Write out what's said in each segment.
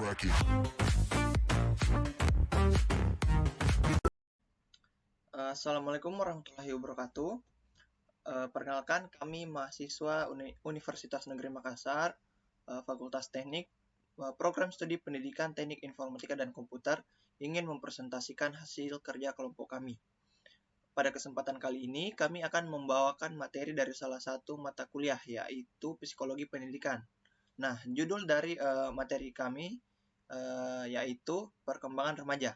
crack it. Assalamualaikum warahmatullahi wabarakatuh. Perkenalkan, kami mahasiswa Universitas Negeri Makassar, Fakultas Teknik, Program Studi Pendidikan Teknik Informatika dan Komputer, ingin mempresentasikan hasil kerja kelompok kami. Pada kesempatan kali ini, kami akan membawakan materi dari salah satu mata kuliah, yaitu Psikologi Pendidikan. Nah, judul dari materi kami yaitu Perkembangan Remaja.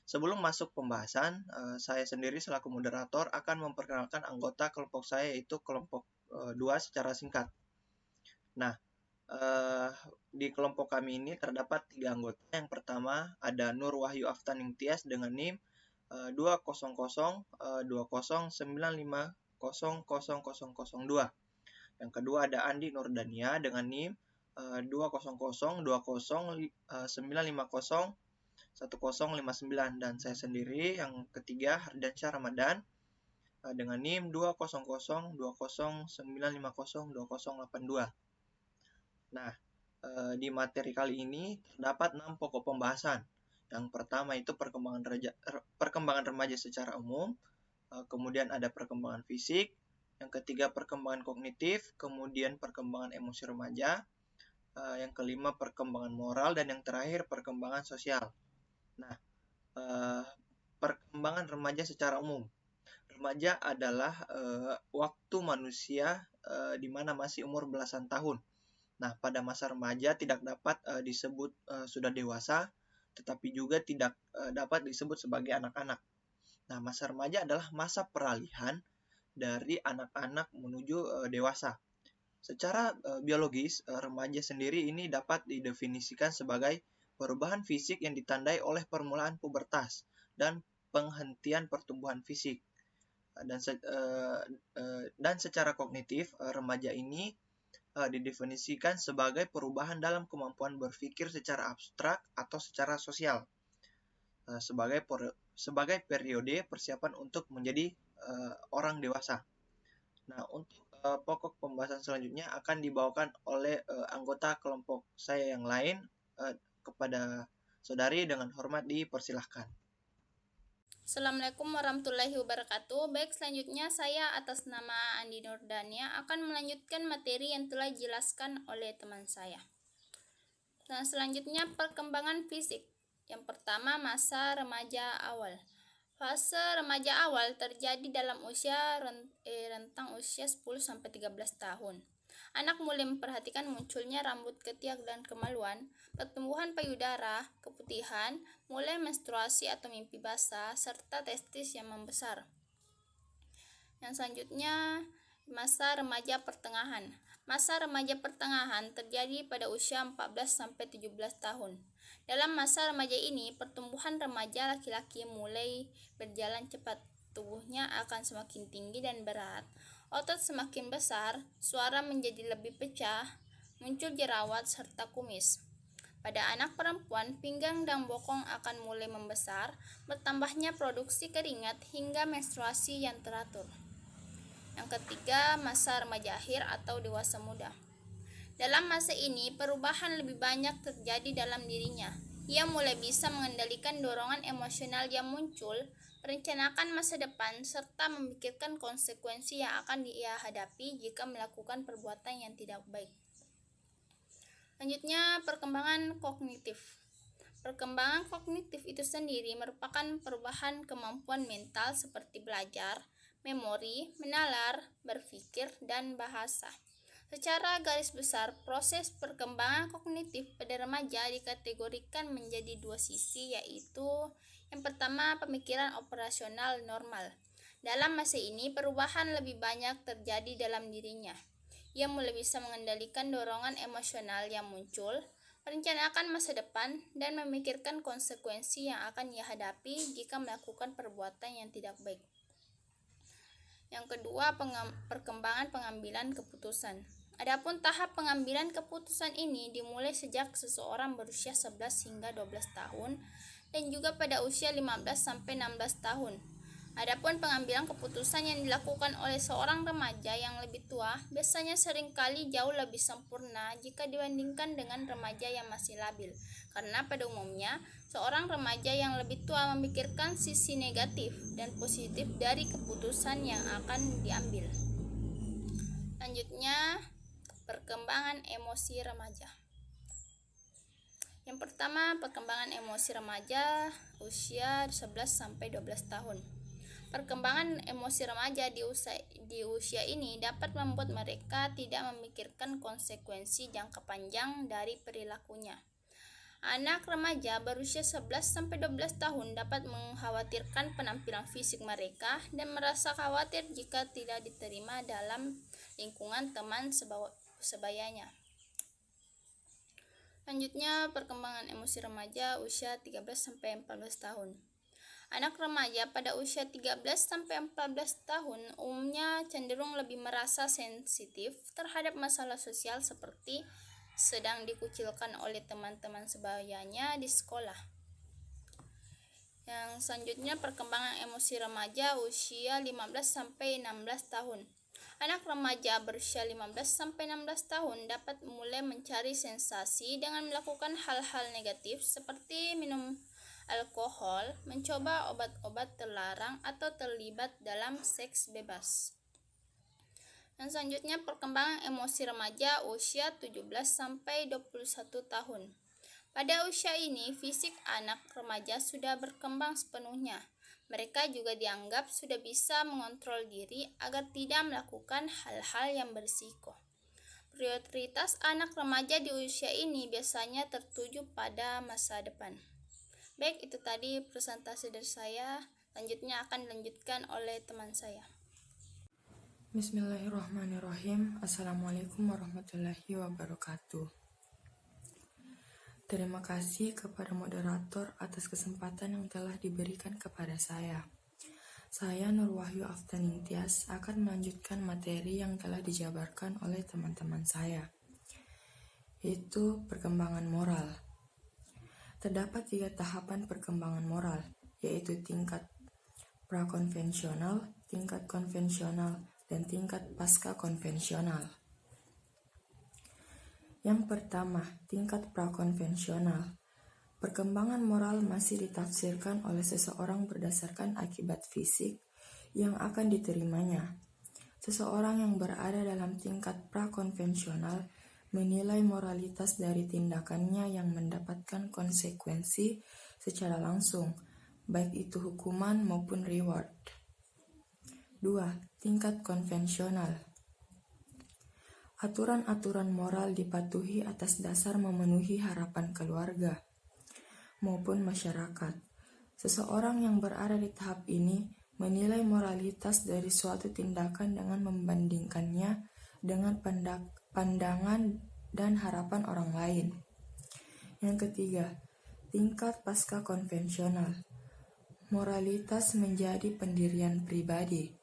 Sebelum masuk pembahasan, saya sendiri selaku moderator akan memperkenalkan anggota kelompok saya, yaitu kelompok 2 secara singkat. Nah, di kelompok kami ini terdapat 3 anggota. Yang pertama ada Nur Wahyu Aftaning Tias dengan NIM 20020950002. Yang kedua ada Andi Nurdania dengan NIM 2002095001059, dan saya sendiri yang ketiga Hardiansyah Ramadan dengan NIM 2002095002082. Nah, di materi kali ini terdapat 6 pokok pembahasan. Yang pertama itu perkembangan remaja secara umum, kemudian ada perkembangan fisik, yang ketiga perkembangan kognitif, kemudian perkembangan emosi remaja, yang kelima perkembangan moral, dan yang terakhir perkembangan sosial. Nah, perkembangan remaja secara umum. Remaja adalah waktu manusia di mana masih umur belasan tahun. Nah, pada masa remaja tidak dapat disebut sudah dewasa, tetapi juga tidak dapat disebut sebagai anak-anak. Nah, masa remaja adalah masa peralihan dari anak-anak menuju dewasa. Secara biologis, remaja sendiri ini dapat didefinisikan sebagai perubahan fisik yang ditandai oleh permulaan pubertas dan penghentian pertumbuhan fisik. Dan secara kognitif, remaja ini didefinisikan sebagai perubahan dalam kemampuan berpikir secara abstrak atau secara sosial, sebagai periode persiapan untuk menjadi orang dewasa. Nah, untuk pokok pembahasan selanjutnya akan dibawakan oleh anggota kelompok saya yang lain. Kepada saudari dengan hormat dipersilahkan. Assalamualaikum warahmatullahi wabarakatuh. Baik, selanjutnya saya atas nama Andi Nurdania akan melanjutkan materi yang telah dijelaskan oleh teman saya. Nah, selanjutnya perkembangan fisik. Yang pertama, masa remaja awal. Fase remaja awal terjadi dalam rentang usia 10-13 tahun. Anak mulai memperhatikan munculnya rambut ketiak dan kemaluan, pertumbuhan payudara, keputihan, mulai menstruasi atau mimpi basah, serta testis yang membesar. Yang selanjutnya, masa remaja pertengahan. Masa remaja pertengahan terjadi pada usia 14-17 tahun. Dalam masa remaja ini, pertumbuhan remaja laki-laki mulai berjalan cepat. Tubuhnya akan semakin tinggi dan berat, otot semakin besar, suara menjadi lebih pecah, muncul jerawat serta kumis. Pada anak perempuan, pinggang dan bokong akan mulai membesar, bertambahnya produksi keringat hingga menstruasi yang teratur. Yang ketiga, masa remaja akhir atau dewasa muda. Dalam masa ini, perubahan lebih banyak terjadi dalam dirinya. Ia mulai bisa mengendalikan dorongan emosional yang muncul, merencanakan masa depan, serta memikirkan konsekuensi yang akan ia hadapi jika melakukan perbuatan yang tidak baik. Selanjutnya, perkembangan kognitif. Perkembangan kognitif itu sendiri merupakan perubahan kemampuan mental seperti belajar, memori, menalar, berpikir, dan bahasa. Secara garis besar, proses perkembangan kognitif pada remaja dikategorikan menjadi 2 sisi, yaitu yang pertama, pemikiran operasional normal. Dalam masa ini, perubahan lebih banyak terjadi dalam dirinya. Ia mulai bisa mengendalikan dorongan emosional yang muncul, merencanakan masa depan, dan memikirkan konsekuensi yang akan ia hadapi jika melakukan perbuatan yang tidak baik. Yang kedua, perkembangan pengambilan keputusan. Adapun tahap pengambilan keputusan ini dimulai sejak seseorang berusia 11 hingga 12 tahun dan juga pada usia 15 sampai 16 tahun. Adapun pengambilan keputusan yang dilakukan oleh seorang remaja yang lebih tua biasanya seringkali jauh lebih sempurna jika dibandingkan dengan remaja yang masih labil. Karena pada umumnya, seorang remaja yang lebih tua memikirkan sisi negatif dan positif dari keputusan yang akan diambil. Selanjutnya, perkembangan emosi remaja. Yang pertama, perkembangan emosi remaja usia 11-12 tahun. Perkembangan emosi remaja di usia ini dapat membuat mereka tidak memikirkan konsekuensi jangka panjang dari perilakunya. Anak remaja berusia 11-12 tahun dapat mengkhawatirkan penampilan fisik mereka dan merasa khawatir jika tidak diterima dalam lingkungan teman sebayanya. Selanjutnya, perkembangan emosi remaja usia 13-14 tahun. Anak remaja pada usia 13-14 tahun umumnya cenderung lebih merasa sensitif terhadap masalah sosial seperti sedang dikucilkan oleh teman-teman sebayanya di sekolah. Yang selanjutnya, perkembangan emosi remaja usia 15-16 tahun. Anak remaja berusia 15-16 tahun dapat mulai mencari sensasi dengan melakukan hal-hal negatif seperti minum alkohol, mencoba obat-obat terlarang, atau terlibat dalam seks bebas. Dan selanjutnya, perkembangan emosi remaja usia 17-21 tahun. Pada usia ini, fisik anak remaja sudah berkembang sepenuhnya. Mereka juga dianggap sudah bisa mengontrol diri agar tidak melakukan hal-hal yang berisiko. Prioritas anak remaja di usia ini biasanya tertuju pada masa depan. Baik, itu tadi presentasi dari saya. Selanjutnya akan dilanjutkan oleh teman saya. Bismillahirrahmanirrahim. Assalamualaikum warahmatullahi wabarakatuh. Terima kasih kepada moderator atas kesempatan yang telah diberikan kepada saya. Saya Nur Wahyu Aftaning Tias akan melanjutkan materi yang telah dijabarkan oleh teman-teman saya, yaitu perkembangan moral. Terdapat 3 tahapan perkembangan moral, yaitu tingkat prakonvensional, tingkat konvensional, dan tingkat pasca konvensional. Yang pertama, tingkat prakonvensional. Perkembangan moral masih ditafsirkan oleh seseorang berdasarkan akibat fisik yang akan diterimanya. Seseorang yang berada dalam tingkat prakonvensional menilai moralitas dari tindakannya yang mendapatkan konsekuensi secara langsung, baik itu hukuman maupun reward. 2. Tingkat konvensional. Aturan-aturan moral dipatuhi atas dasar memenuhi harapan keluarga maupun masyarakat. Seseorang yang berada di tahap ini menilai moralitas dari suatu tindakan dengan membandingkannya dengan pandangan dan harapan orang lain. Yang ketiga, tingkat pasca konvensional. Moralitas menjadi pendirian pribadi.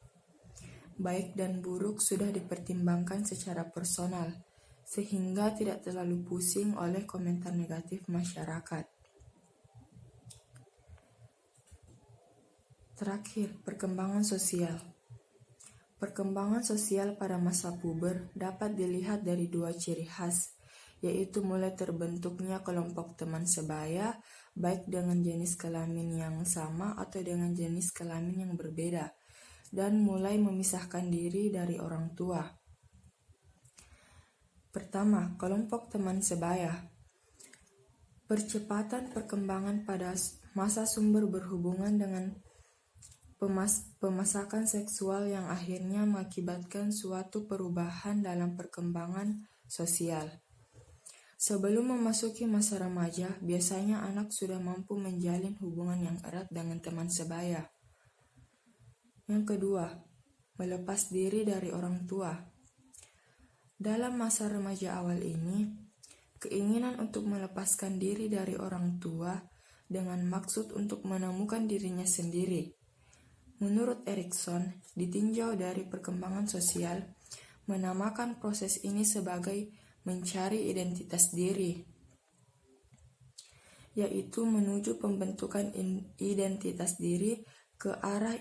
Baik dan buruk sudah dipertimbangkan secara personal, sehingga tidak terlalu pusing oleh komentar negatif masyarakat. Terakhir, perkembangan sosial. Perkembangan sosial pada masa puber dapat dilihat dari 2 ciri khas, yaitu mulai terbentuknya kelompok teman sebaya, baik dengan jenis kelamin yang sama atau dengan jenis kelamin yang berbeda, dan mulai memisahkan diri dari orang tua. Pertama, kelompok teman sebaya. Percepatan perkembangan pada masa sumber berhubungan dengan pemasakan seksual yang akhirnya mengakibatkan suatu perubahan dalam perkembangan sosial. Sebelum memasuki masa remaja, biasanya anak sudah mampu menjalin hubungan yang erat dengan teman sebaya. Yang kedua, melepas diri dari orang tua. Dalam masa remaja awal ini, keinginan untuk melepaskan diri dari orang tua dengan maksud untuk menemukan dirinya sendiri. Menurut Erikson, ditinjau dari perkembangan sosial, menamakan proses ini sebagai mencari identitas diri, yaitu menuju pembentukan identitas diri ke arah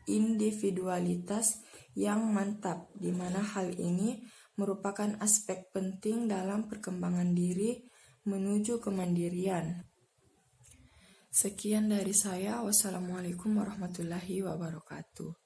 individualitas yang mantap, di mana hal ini merupakan aspek penting dalam perkembangan diri menuju kemandirian. Sekian dari saya. Wassalamualaikum warahmatullahi wabarakatuh.